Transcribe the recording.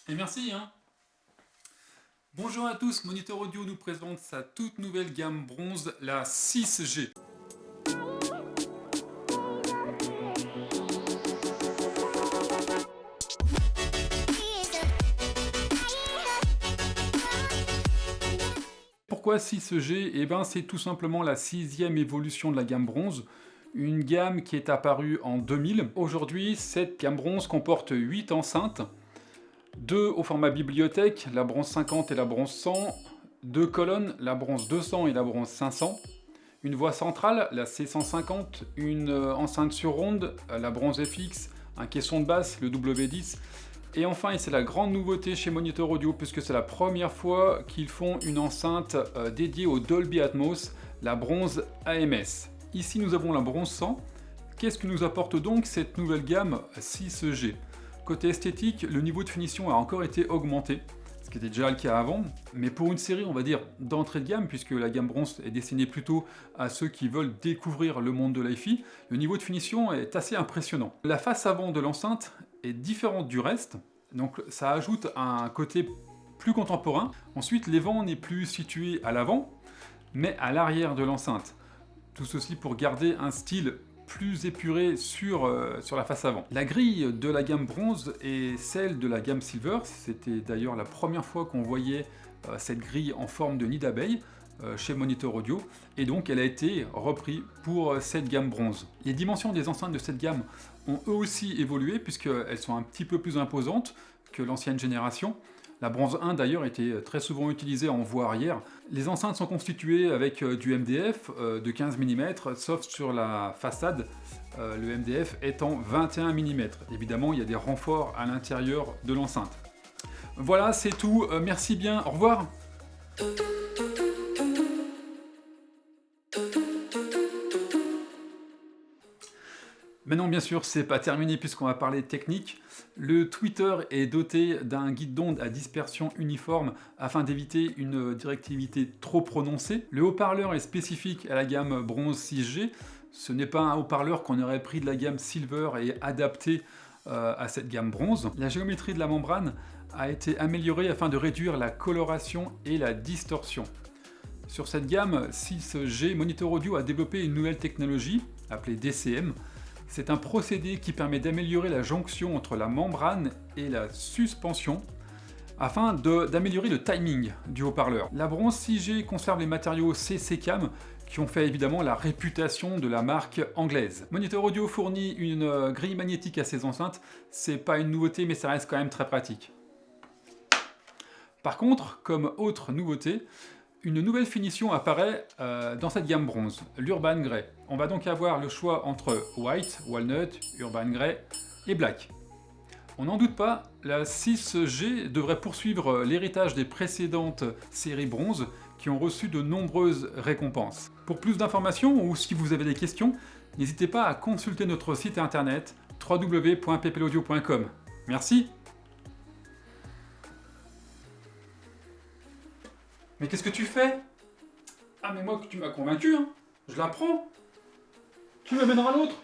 Et merci, hein. Bonjour à tous, Moniteur Audio nous présente sa toute nouvelle gamme bronze, la 6G. Pourquoi 6G? Eh ben, c'est tout simplement la sixième évolution de la gamme bronze, une gamme qui est apparue en 2000. Aujourd'hui, cette gamme bronze comporte 8 enceintes, 2 au format bibliothèque, la bronze 50 et la bronze 100, 2 colonnes, la bronze 200 et la bronze 500, une voie centrale, la C150, une enceinte sur ronde, la bronze FX, un caisson de basse, le W10, et enfin, et c'est la grande nouveauté chez Moniteur Audio, puisque c'est la première fois qu'ils font une enceinte dédiée au Dolby Atmos, la bronze AMS. Ici, nous avons la bronze 100. Qu'est-ce que nous apporte donc cette nouvelle gamme 6G? Côté esthétique, le niveau de finition a encore été augmenté, ce qui était déjà le cas avant, mais pour une série, on va dire, d'entrée de gamme, puisque la gamme bronze est destinée plutôt à ceux qui veulent découvrir le monde de l'hi-fi, le niveau de finition est assez impressionnant. La face avant de l'enceinte est différente du reste, donc ça ajoute un côté plus contemporain. Ensuite, l'évent n'est plus situé à l'avant, mais à l'arrière de l'enceinte. Tout ceci pour garder un style plus épuré sur la face avant. La grille de la gamme bronze est celle de la gamme silver. C'était d'ailleurs la première fois qu'on voyait cette grille en forme de nid d'abeille chez Moniteur Audio, et donc elle a été reprise pour cette gamme bronze. Les dimensions des enceintes de cette gamme ont eux aussi évolué, puisqu'elles sont un petit peu plus imposantes que l'ancienne génération. La bronze 1 d'ailleurs était très souvent utilisée en voie arrière. Les enceintes sont constituées avec du MDF de 15 mm, sauf sur la façade, le MDF étant 21 mm. Évidemment, il y a des renforts à l'intérieur de l'enceinte. Voilà, c'est tout. Merci bien, au revoir. Maintenant, bien sûr, c'est pas terminé puisqu'on va parler technique. Le tweeter est doté d'un guide d'onde à dispersion uniforme afin d'éviter une directivité trop prononcée. Le haut-parleur est spécifique à la gamme bronze 6G. Ce n'est pas un haut-parleur qu'on aurait pris de la gamme silver et adapté à cette gamme bronze. La géométrie de la membrane a été améliorée afin de réduire la coloration et la distorsion. Sur cette gamme 6G, Moniteur Audio a développé une nouvelle technologie appelée DCM. C'est un procédé qui permet d'améliorer la jonction entre la membrane et la suspension afin d'améliorer le timing du haut-parleur. La bronze 6G conserve les matériaux CC-Cam qui ont fait évidemment la réputation de la marque anglaise. Moniteur Audio fournit une grille magnétique à ses enceintes. C'est pas une nouveauté, mais ça reste quand même très pratique. Par contre, comme autre nouveauté, une nouvelle finition apparaît dans cette gamme bronze, l'Urban Grey. On va donc avoir le choix entre White, Walnut, Urban Grey et Black. On n'en doute pas, la 6G devrait poursuivre l'héritage des précédentes séries bronze qui ont reçu de nombreuses récompenses. Pour plus d'informations ou si vous avez des questions, n'hésitez pas à consulter notre site internet www.ppelaudio.com. Merci. Mais qu'est-ce que tu fais? Ah mais moi tu m'as convaincu, hein. Je la prends. Tu me mèneras à l'autre.